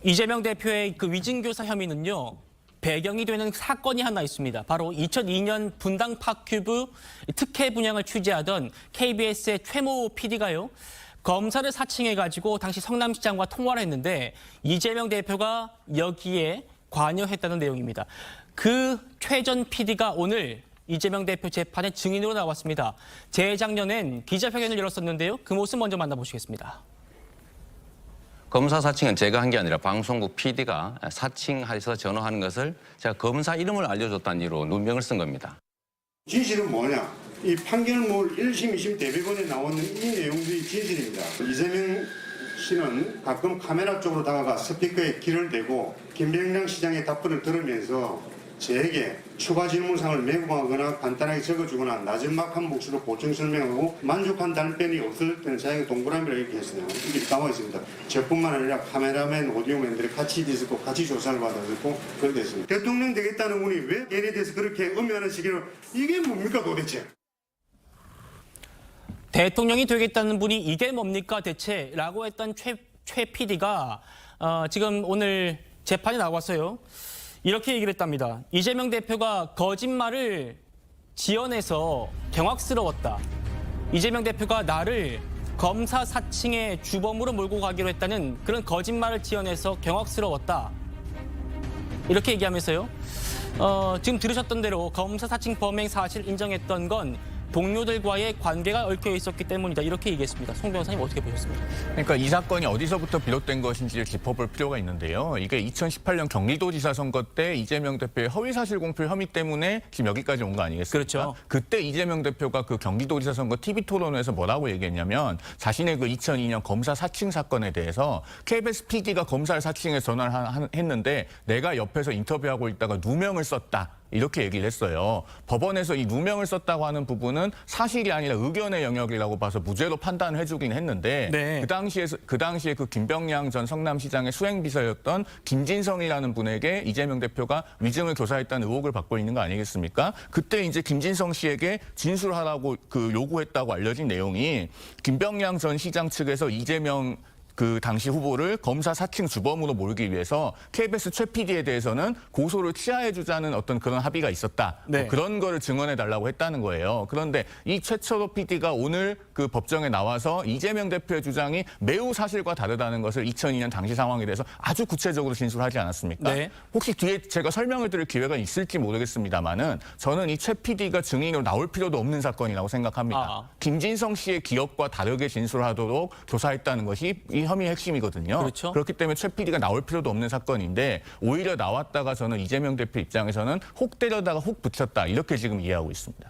이재명 대표의 그 위증교사 혐의는요, 배경이 되는 사건이 하나 있습니다. 바로 2002년 분당 팝큐브 특혜 분양을 취재하던 KBS의 최모 PD가요, 검사를 사칭해가지고 당시 성남시장과 통화를 했는데 이재명 대표가 여기에 관여했다는 내용입니다. 그 최 전 PD가 오늘 이재명 대표 재판의 증인으로 나왔습니다. 재작년엔 기자회견을 열었었는데요. 그 모습 먼저 만나보시겠습니다. 검사 사칭은 제가 한 게 아니라 방송국 PD가 사칭해서 전화하는 것을 제가 검사 이름을 알려줬다는 이유로 누명을 쓴 겁니다. 진실은 뭐냐? 이 판결문 1심, 2심 대법원에 나오는 이 내용들이 진실입니다. 이재명 씨는 가끔 카메라 쪽으로 다가가 스피커에 귀를 대고 김병장 시장의 답변을 들으면서 저에게 추가 질문사항을 메모하거나 간단하게 적어주거나 나지막한 목소리로 보충 설명하고 만족한 답변이 없을 때는 자기가 동그라미를 이렇게 했어요. 이게 나와 있습니다. 저뿐만 아니라 카메라맨, 오디오맨들이 같이 있었고 같이 조사를 받았고 그렇게 됐습니다. 대통령 되겠다는 분이 왜 예에 대해서 그렇게 음해하는 시기를 이게 뭡니까 도대체? 대통령이 되겠다는 분이 이게 뭡니까 대체? 라고 했던 최 PD가 지금 오늘 재판에 나왔어요. 이렇게 얘기를 했답니다. 이재명 대표가 거짓말을 지어내서 경악스러웠다. 이재명 대표가 나를 검사 사칭의 주범으로 몰고 가기로 했다는 그런 거짓말을 지어내서 경악스러웠다. 이렇게 얘기하면서요. 지금 들으셨던 대로 검사 사칭 범행 사실 인정했던 건 동료들과의 관계가 얽혀 있었기 때문이다. 이렇게 얘기했습니다. 송 변호사님 어떻게 보셨습니까? 그러니까 이 사건이 어디서부터 비롯된 것인지를 짚어볼 필요가 있는데요. 이게 2018년 경기도지사 선거 때 이재명 대표의 허위사실 공표 혐의 때문에 지금 여기까지 온 거 아니겠습니까? 그렇죠. 그때 이재명 대표가 그 경기도지사 선거 TV토론에서 뭐라고 얘기했냐면 자신의 그 2002년 검사 사칭 사건에 대해서 KBS PD가 검사를 사칭해서 전화를 했는데 내가 옆에서 인터뷰하고 있다가 누명을 썼다. 이렇게 얘기를 했어요. 법원에서 이 누명을 썼다고 하는 부분은 사실이 아니라 의견의 영역이라고 봐서 무죄로 판단을 해주긴 했는데 네. 그 당시에 그 김병량 전 성남시장의 수행비서였던 김진성이라는 분에게 이재명 대표가 위증을 교사했다는 의혹을 받고 있는 거 아니겠습니까? 그때 이제 김진성 씨에게 진술하라고 그 요구했다고 알려진 내용이 김병량 전 시장 측에서 이재명 그 당시 후보를 검사 사칭 주범으로 몰기 위해서 KBS 최 PD에 대해서는 고소를 취하해주자는 어떤 그런 합의가 있었다. 네. 그런 거를 증언해달라고 했다는 거예요. 그런데 이 최철호 PD가 오늘 그 법정에 나와서 이재명 대표의 주장이 매우 사실과 다르다는 것을 2002년 당시 상황에 대해서 아주 구체적으로 진술하지 않았습니까? 네. 혹시 뒤에 제가 설명을 드릴 기회가 있을지 모르겠습니다만은 저는 이 최 PD가 증인으로 나올 필요도 없는 사건이라고 생각합니다. 김진성 씨의 기억과 다르게 진술하도록 조사했다는 것이 이 혐의의 핵심이거든요. 그렇죠. 그렇기 때문에 최 PD가 나올 필요도 없는 사건인데 오히려 나왔다가 저는 이재명 대표 입장에서는 혹 때려다가 혹 붙였다 이렇게 지금 이해하고 있습니다.